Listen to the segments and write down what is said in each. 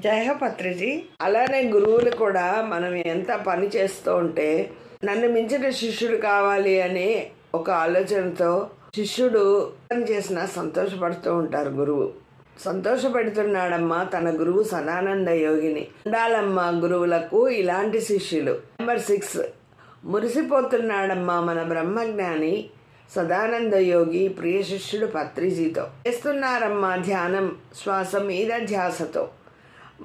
జయ పత్రిజీ. అలానే గురువులు కూడా మనం ఎంత పని చేస్తూ ఉంటే నన్ను మించిన శిష్యుడు కావాలి అనే ఒక ఆలోచనతో శిష్యుడు పని చేసినా సంతోషపడుతూ ఉంటారు. గురువు సంతోషపెడుతున్నాడమ్మా తన గురువు సదానంద యోగిని. ఉండాలమ్మా గురువులకు ఇలాంటి శిష్యులు. నెంబర్ 6, మురిసిపోతున్నాడమ్మా మన బ్రహ్మజ్ఞాని సదానంద యోగి ప్రియ శిష్యుడు పత్రిజీతో. చేస్తున్నారమ్మా ధ్యానం శ్వాస మీద ధ్యాసతో.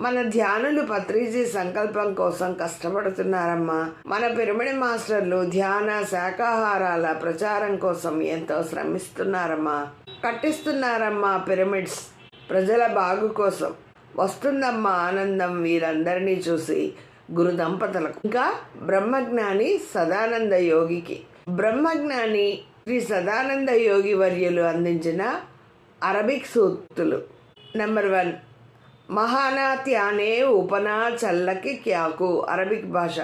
మన ధ్యానులు పత్రిజీ సంకల్పం కోసం కష్టపడుతున్నారమ్మా. మన పిరమిడ్ మాస్టర్లు ధ్యాన శాకాహారాల ప్రచారం కోసం ఎంతో శ్రమిస్తున్నారమ్మా. కట్టిస్తున్నారమ్మా పిరమిడ్స్ ప్రజల బాగు కోసం. వస్తుందమ్మా ఆనందం వీరందరినీ చూసి గురు దంపతులకు, ఇంకా బ్రహ్మజ్ఞాని సదానంద యోగికి. బ్రహ్మజ్ఞాని శ్రీ సదానంద యోగి వర్యులు అందించిన అరబిక్ సూక్తులు. నెంబర్ 1, మహానాత్యానే ఉపనా చల్లకి క్యాకు. అరబిక్ భాష.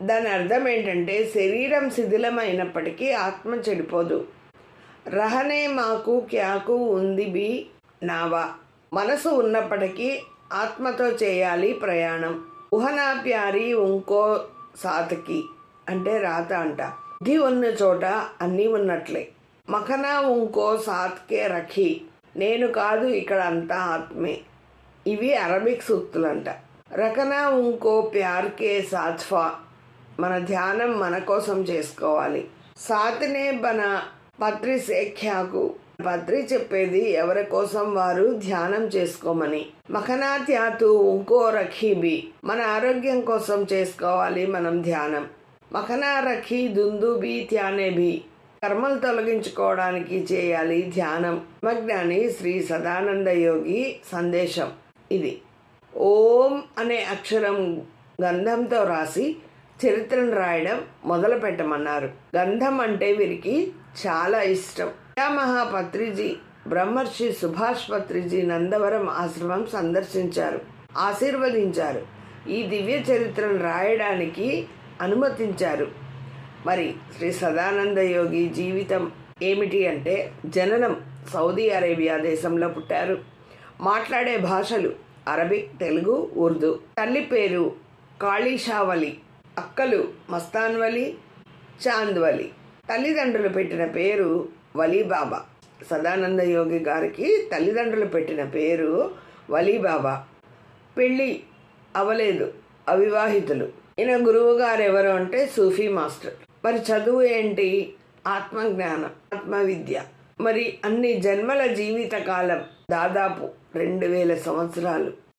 దాని అర్థం ఏంటంటే, శరీరం శిథిలమైనప్పటికీ ఆత్మ చెడిపోదు. రహనే మాకు క్యాకు ఉంది బి నావా. మనసు ఉన్నప్పటికీ ఆత్మతో చేయాలి ప్రయాణం. ఉహనా ప్యారి ఇంకో సాతకి అంటే రాత అంట. బుద్ధి ఉన్న చోట అన్నీ ఉన్నట్లే. మఖనా ఇంకో సాత్కే రఖి. నేను కాదు ఇక్కడ అంతా ఆత్మే. ఇవి అరబిక్ సూక్తులంట. రకనా ఇంకో ప్యార్కే సాత్ఫా. మన ధ్యానం మన కోసం చేసుకోవాలి. సాత్నే బన పత్రి సేఖ్యాకు. పత్రి చెప్పేది ఎవరి కోసం వారు ధ్యానం చేసుకోమని. మఖనా త్యాతు ఇంకో రఖీబి. మన ఆరోగ్యం కోసం చేసుకోవాలి మనం ధ్యానం. మఖనా రఖీ దుందుబి త్యానేబి. కర్మలు తొలగించుకోవడానికి చేయాలి ధ్యానం. బ్రహ్మజ్ఞాని శ్రీ సదానంద యోగి సందేశం ఇది. ఓం అనే అక్షరం గంధంతో రాసి చరిత్రను రాయడం మొదలు పెట్టమన్నారు. గంధం అంటే వీరికి చాలా ఇష్టం. మహాపత్రిజీ బ్రహ్మర్షి సుభాష్ పత్రిజీ నందవరం ఆశ్రమం సందర్శించారు, ఆశీర్వదించారు. ఈ దివ్య చరిత్రను రాయడానికి అనుమతించారు. మరి శ్రీ సదానంద యోగి జీవితం ఏమిటి అంటే, జననం సౌదీ అరేబియా దేశంలో పుట్టారు. మాట్లాడే భాషలు అరబిక్, తెలుగు, ఉర్దూ. తల్లి పేరు కాళీషావలి, అక్కలు మస్తాన్వలి, చాంద్వలి. తల్లిదండ్రులు పెట్టిన పేరు వలీబాబా. సదానంద యోగి గారికి తల్లిదండ్రులు పెట్టిన పేరు వలీబాబా. పెళ్ళి అవలేదు, అవివాహితులు. ఈయన గురువు గారు ఎవరు అంటే సూఫీ మాస్టర్. మరి చదువు ఏంటి? ఆత్మజ్ఞానం, ఆత్మవిద్య. మరి అన్ని జన్మల జీవిత కాలం దాదాపు 2000 సంవత్సరాలు.